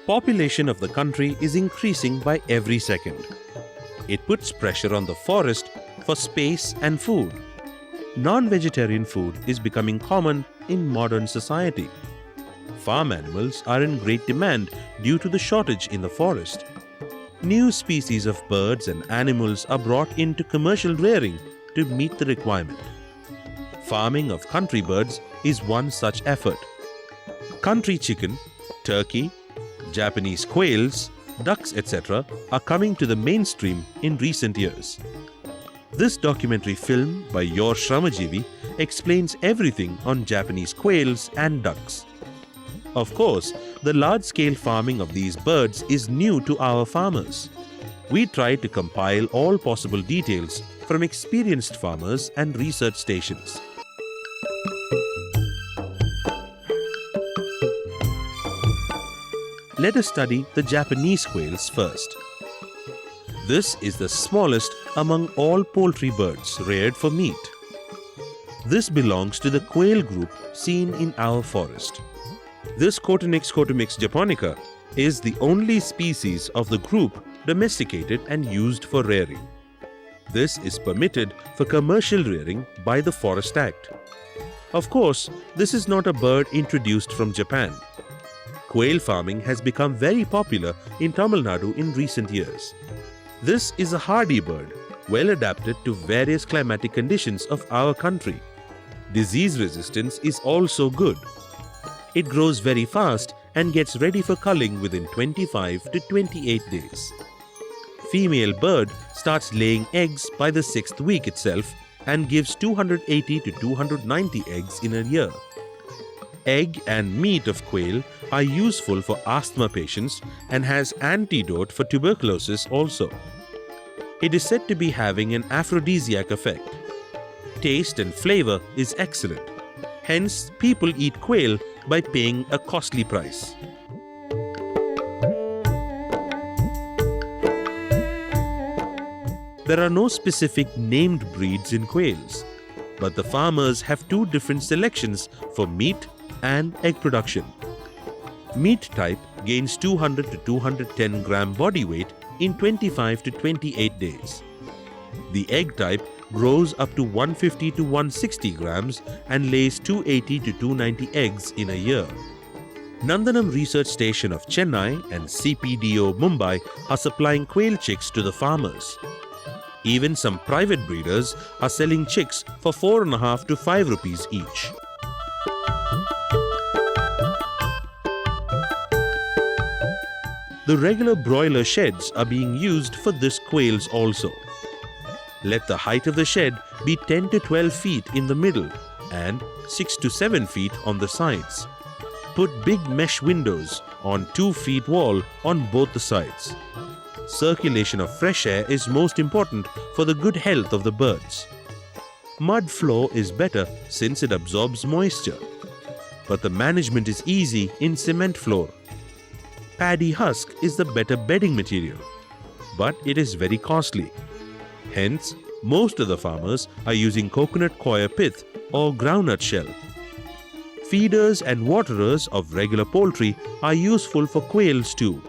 population of the country is increasing by every second. It puts pressure on the forest for space and food. Non-vegetarian food is becoming common in modern society. Farm animals are in great demand due to the shortage in the forest. New species of birds and animals are brought into commercial rearing to meet the requirement. Farming of country birds is one such effort. Country chicken, turkey, Japanese quails, ducks, etc. are coming to the mainstream in recent years. This documentary film by Your Shramajivi explains everything on Japanese quails and ducks. Of course, the large-scale farming of these birds is new to our farmers. We tried to compile all possible details from experienced farmers and research stations. Let us study the Japanese quails first. This is the smallest among all poultry birds reared for meat. This belongs to the quail group seen in our forest. This Coturnix japonica is the only species of the group domesticated and used for rearing. This is permitted for commercial rearing by the Forest Act. Of course, this is not a bird introduced from Japan. Quail farming has become very popular in Tamil Nadu in recent years. This is a hardy bird, well adapted to various climatic conditions of our country. Disease resistance is also good. It grows very fast and gets ready for culling within 25 to 28 days. Female bird starts laying eggs by the 6th week itself and gives 280 to 290 eggs in a year. Egg and meat of quail are useful for asthma patients and has antidote for tuberculosis also. It is said to be having an aphrodisiac effect. Taste and flavor is excellent. Hence, people eat quail by paying a costly price. There are no specific named breeds in quails, but the farmers have two different selections for meat and egg production. Meat type gains 200 to 210 gram body weight in 25 to 28 days. The egg type grows up to 150 to 160 grams and lays 280 to 290 eggs in a year. Nandanam Research Station of Chennai and CPDO Mumbai are supplying quail chicks to the farmers. Even some private breeders are selling chicks for 4.5 to 5 rupees each. The regular broiler sheds are being used for this quails also. Let the height of the shed be 10 to 12 feet in the middle and 6 to 7 feet on the sides. Put big mesh windows on 2 feet wall on both the sides. Circulation of fresh air is most important for the good health of the birds. Mud floor is better since it absorbs moisture, but the management is easy in cement floor. Paddy husk is the better bedding material, but it is very costly. Hence, most of the farmers are using coconut coir pith or groundnut shell. Feeders and waterers of regular poultry are useful for quails too.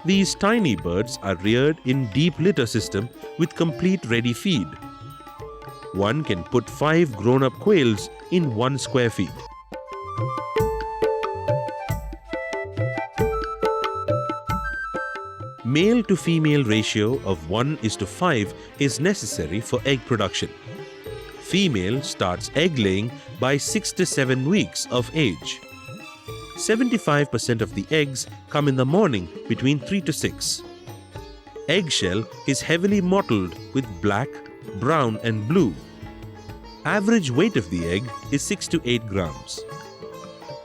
These tiny birds are reared in deep litter system with complete ready feed. One can put 5 grown-up quails in 1 square feet. Male to female ratio of 1:5 is necessary for egg production. Female starts egg laying by 6 to 7 weeks of age. 75% of the eggs come in the morning between 3 to 6. Eggshell is heavily mottled with black, brown and blue. Average weight of the egg is 6 to 8 grams.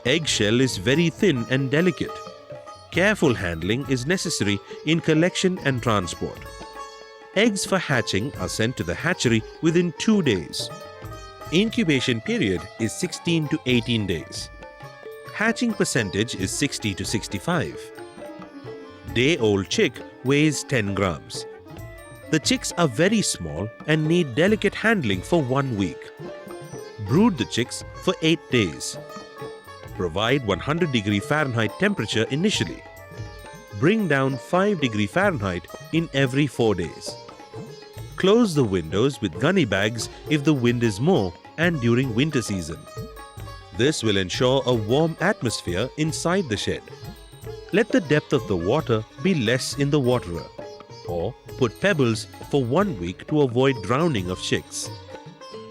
Eggshell is very thin and delicate. Careful handling is necessary in collection and transport. Eggs for hatching are sent to the hatchery within 2 days. Incubation period is 16 to 18 days. Hatching percentage is 60 to 65. Day-old chick weighs 10 grams. The chicks are very small and need delicate handling for 1 week. Brood the chicks for 8 days. Provide 100 degree Fahrenheit temperature initially. Bring down 5 degrees Fahrenheit in every 4 days. Close the windows with gunny bags if the wind is more and during winter season. This will ensure a warm atmosphere inside the shed. Let the depth of the water be less in the waterer, or put pebbles for 1 week to avoid drowning of chicks.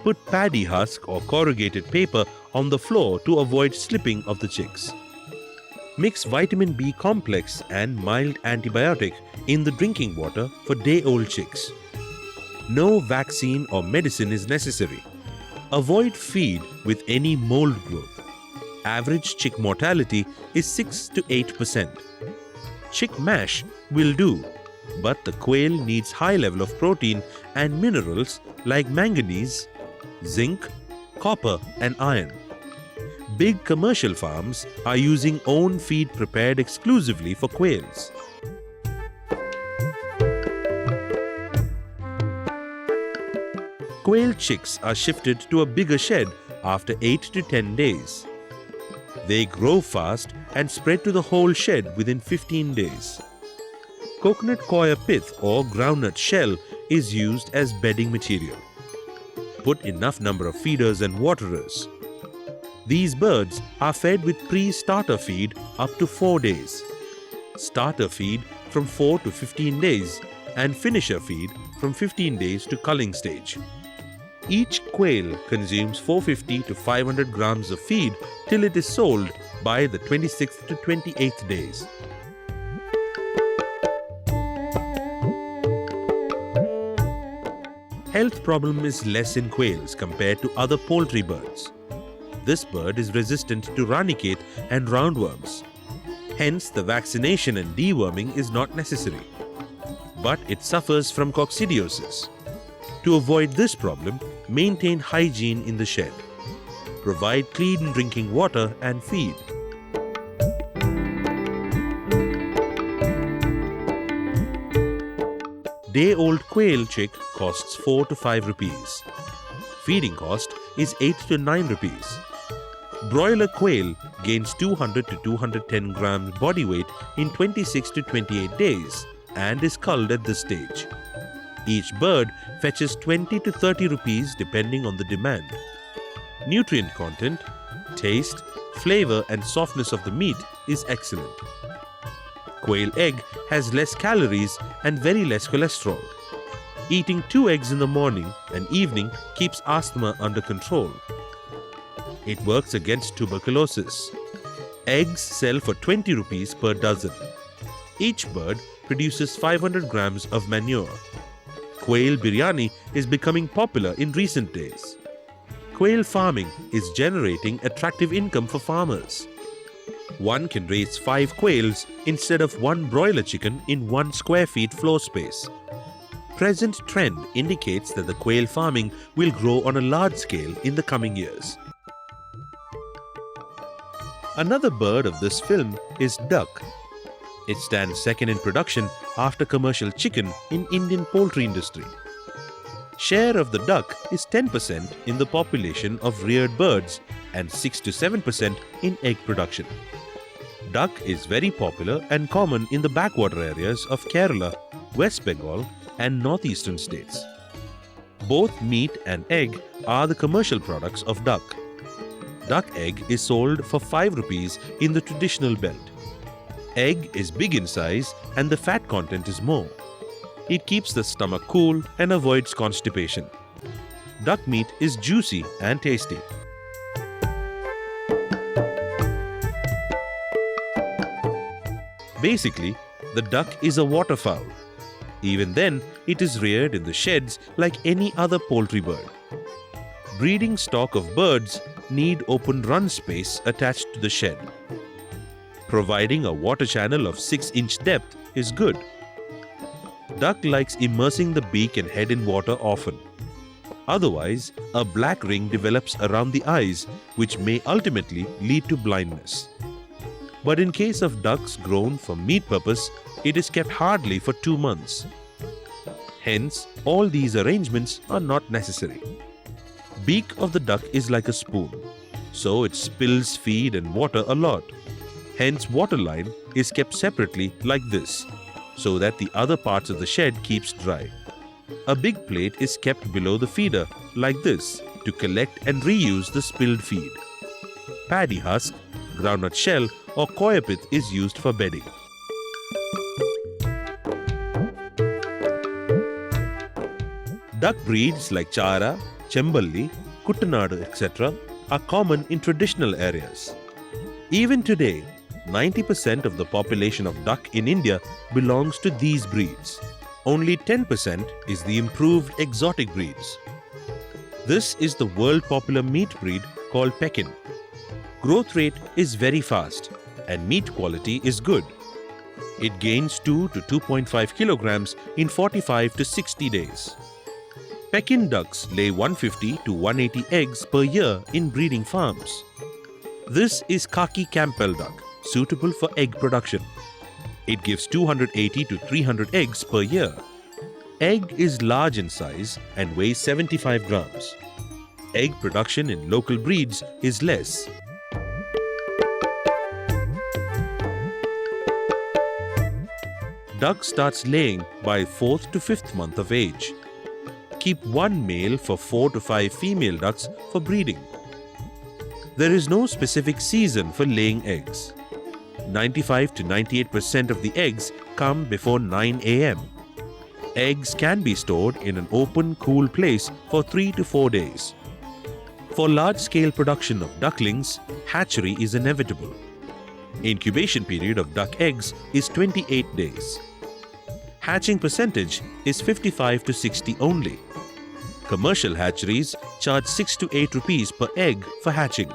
Put paddy husk or corrugated paper on the floor to avoid slipping of the chicks. Mix vitamin B complex and mild antibiotic in the drinking water for day-old chicks. No vaccine or medicine is necessary. Avoid feed with any mold growth. Average chick mortality is 6 to 8%. Chick mash will do, but the quail needs high level of protein and minerals like manganese, zinc, copper and iron. Big commercial farms are using own feed prepared exclusively for quails. Quail chicks are shifted to a bigger shed after 8 to 10 days. They grow fast and spread to the whole shed within 15 days. Coconut coir pith or groundnut shell is used as bedding material. Put enough number of feeders and waterers. These birds are fed with pre-starter feed up to 4 days, starter feed from 4 to 15 days and finisher feed from 15 days to culling stage. Each quail consumes 450 to 500 grams of feed till it is sold by the 26th to 28th days. Health problem is less in quails compared to other poultry birds. This bird is resistant to ranicate and roundworms. Hence, the vaccination and deworming is not necessary. But it suffers from coccidiosis. To avoid this problem, maintain hygiene in the shed. Provide clean drinking water and feed. Day-old quail chick costs 4 to 5 rupees. Feeding cost is 8 to 9 rupees. Broiler quail gains 200 to 210 grams body weight in 26 to 28 days and is culled at this stage. Each bird fetches 20 to 30 rupees depending on the demand. Nutrient content, taste, flavor and softness of the meat is excellent. Quail egg has less calories and very less cholesterol. Eating 2 eggs in the morning and evening keeps asthma under control. It works against tuberculosis. Eggs sell for 20 rupees per dozen. Each bird produces 500 grams of manure. Quail biryani is becoming popular in recent days. Quail farming is generating attractive income for farmers. One can raise 5 quails instead of 1 broiler chicken in 1 square feet floor space. Present trend indicates that the quail farming will grow on a large scale in the coming years. Another bird of this film is duck. It stands second in production after commercial chicken in Indian poultry industry. Share of the duck is 10% in the population of reared birds and 6 to 7% in egg production. Duck is very popular and common in the backwater areas of Kerala, West Bengal and northeastern states. Both meat and egg are the commercial products of duck. Duck egg is sold for 5 rupees in the traditional belt. Egg is big in size and the fat content is more. It keeps the stomach cool and avoids constipation. Duck meat is juicy and tasty. Basically, the duck is a waterfowl. Even then, it is reared in the sheds like any other poultry bird. Breeding stock of birds need open run space attached to the shed. Providing a water channel of 6-inch depth is good. Duck likes immersing the beak and head in water often. Otherwise, a black ring develops around the eyes, which may ultimately lead to blindness. But in case of ducks grown for meat purpose, it is kept hardly for 2 months. Hence, all these arrangements are not necessary. Beak of the duck is like a spoon, so it spills feed and water a lot. Hence, waterline is kept separately like this, so that the other parts of the shed keeps dry. A big plate is kept below the feeder like this to collect and reuse the spilled feed. Paddy husk, groundnut shell or coir pith is used for bedding. Duck breeds like Chara, Chemballi, Kuttanadu, etc. are common in traditional areas. Even today, 90% of the population of duck in India belongs to these breeds. Only 10% is the improved exotic breeds. This is the world popular meat breed called Pekin. Growth rate is very fast and meat quality is good. It gains 2 to 2.5 kilograms in 45 to 60 days. Pekin ducks lay 150 to 180 eggs per year in breeding farms. This is khaki Campbell duck, suitable for egg production. It gives 280 to 300 eggs per year. Egg is large in size and weighs 75 grams. Egg production in local breeds is less. Duck starts laying by 4th to 5th month of age. Keep one male for 4 to 5 female ducks for breeding. There is no specific season for laying eggs. 95 to 98% of the eggs come before 9 a.m. Eggs can be stored in an open, cool place for 3 to 4 days. For large-scale production of ducklings, hatchery is inevitable. Incubation period of duck eggs is 28 days. Hatching percentage is 55 to 60 only. Commercial hatcheries charge 6 to 8 rupees per egg for hatching.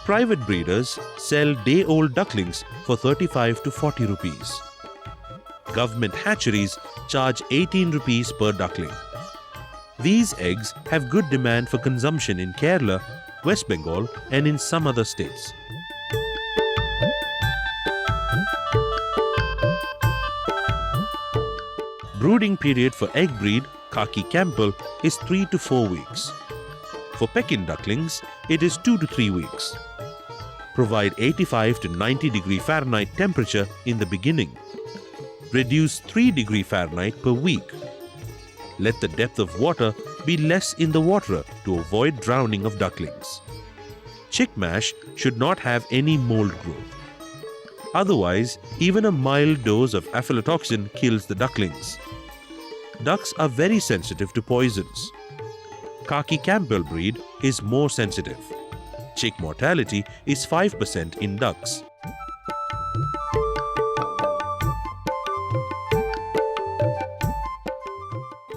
Private breeders sell day-old ducklings for 35 to 40 rupees. Government hatcheries charge 18 rupees per duckling. These eggs have good demand for consumption in Kerala, West Bengal and in some other states. Brooding period for egg breed khaki Campbell is 3 to 4 weeks. For Pekin ducklings, it is 2 to 3 weeks. Provide 85 to 90 degree Fahrenheit temperature in the beginning. Reduce 3 degree Fahrenheit per week. Let the depth of water be less in the water to avoid drowning of ducklings. Chick mash should not have any mold growth. Otherwise, even a mild dose of aflatoxin kills the ducklings. Ducks are very sensitive to poisons. Khaki Campbell breed is more sensitive. Chick mortality is 5% in ducks.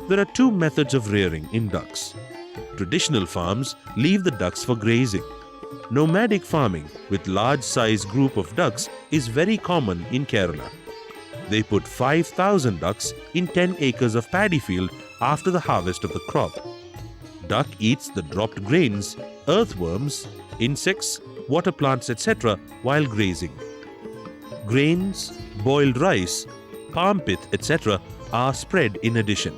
There are two methods of rearing in ducks. Traditional farms leave the ducks for grazing. Nomadic farming with large-size group of ducks is very common in Kerala. They put 5,000 ducks in 10 acres of paddy field after the harvest of the crop. Duck eats the dropped grains, earthworms, insects, water plants, etc. while grazing. Grains, boiled rice, palm pith, etc. are spread in addition.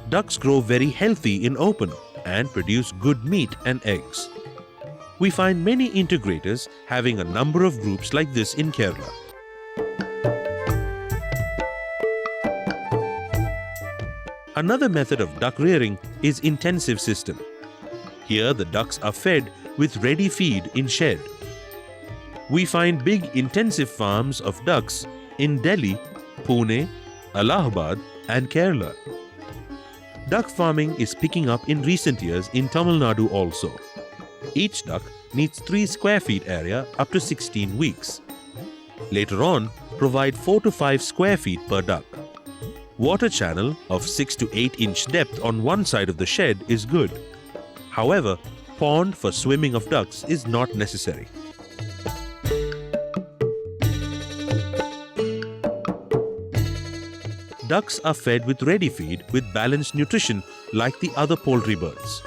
Ducks grow very healthy in open and produce good meat and eggs. We find many integrators having a number of groups like this in Kerala. Another method of duck rearing is intensive system. Here the ducks are fed with ready feed in shed. We find big intensive farms of ducks in Delhi, Pune, Allahabad and Kerala. Duck farming is picking up in recent years in Tamil Nadu also. Each duck needs 3 square feet area up to 16 weeks. Later on, provide 4 to 5 square feet per duck. Water channel of 6 to 8 inch depth on one side of the shed is good. However, pond for swimming of ducks is not necessary. Ducks are fed with ready feed with balanced nutrition like the other poultry birds.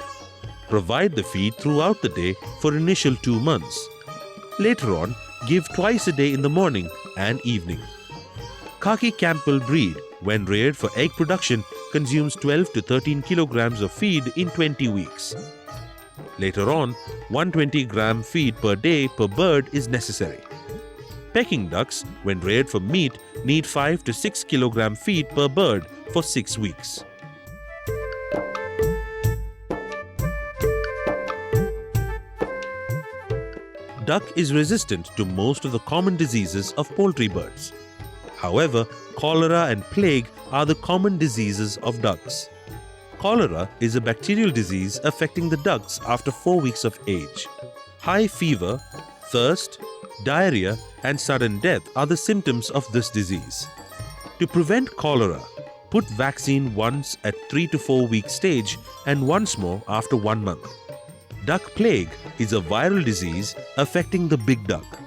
Provide the feed throughout the day for initial 2 months. Later on, give twice a day in the morning and evening. Khaki Campbell breed, when reared for egg production, consumes 12 to 13 kilograms of feed in 20 weeks. Later on, 120 gram feed per day per bird is necessary. Peking ducks, when reared for meat, need 5 to 6 kilogram feed per bird for 6 weeks. Duck is resistant to most of the common diseases of poultry birds. However, cholera and plague are the common diseases of ducks. Cholera is a bacterial disease affecting the ducks after 4 weeks of age. High fever, thirst, diarrhea, and sudden death are the symptoms of this disease. To prevent cholera, put vaccine once at 3 to 4 week stage and once more after 1 month. Duck plague is a viral disease affecting the big duck.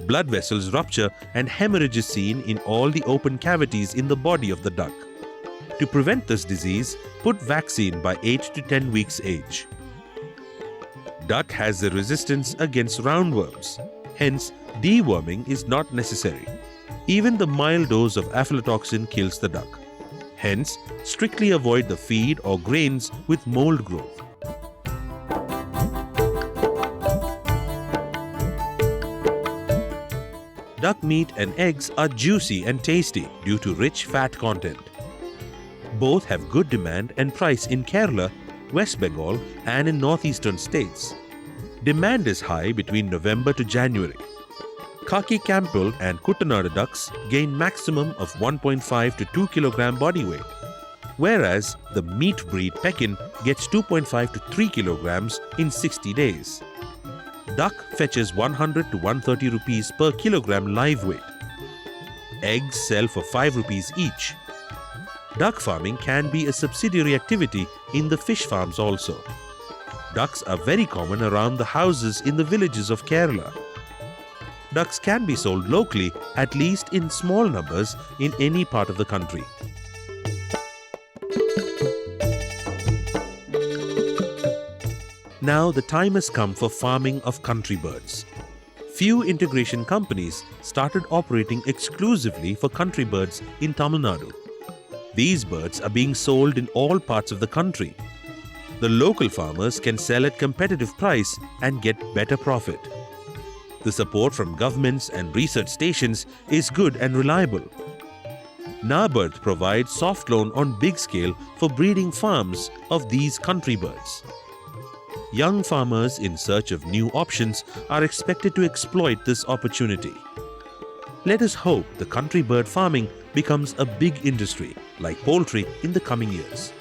Blood vessels rupture and hemorrhage is seen in all the open cavities in the body of the duck. To prevent this disease, put vaccine by 8 to 10 weeks age. Duck has a resistance against roundworms, hence deworming is not necessary. Even the mild dose of aflatoxin kills the duck. Hence, strictly avoid the feed or grains with mold growth. Duck meat and eggs are juicy and tasty due to rich fat content. Both have good demand and price in Kerala, West Bengal and in northeastern states. Demand is high between November to January. Khaki Campbell and Kuttanad ducks gain maximum of 1.5 to 2 kg body weight, whereas the meat breed Pekin gets 2.5 to 3 kg in 60 days. Duck fetches 100 to 130 rupees per kilogram live weight. Eggs sell for 5 rupees each. Duck farming can be a subsidiary activity in the fish farms also. Ducks are very common around the houses in the villages of Kerala. Ducks can be sold locally, at least in small numbers, in any part of the country. Now the time has come for farming of country birds. Few integration companies started operating exclusively for country birds in Tamil Nadu. These birds are being sold in all parts of the country. The local farmers can sell at competitive price and get better profit. The support from governments and research stations is good and reliable. NABARD provides soft loan on big scale for breeding farms of these country birds. Young farmers in search of new options are expected to exploit this opportunity. Let us hope the country bird farming becomes a big industry like poultry in the coming years.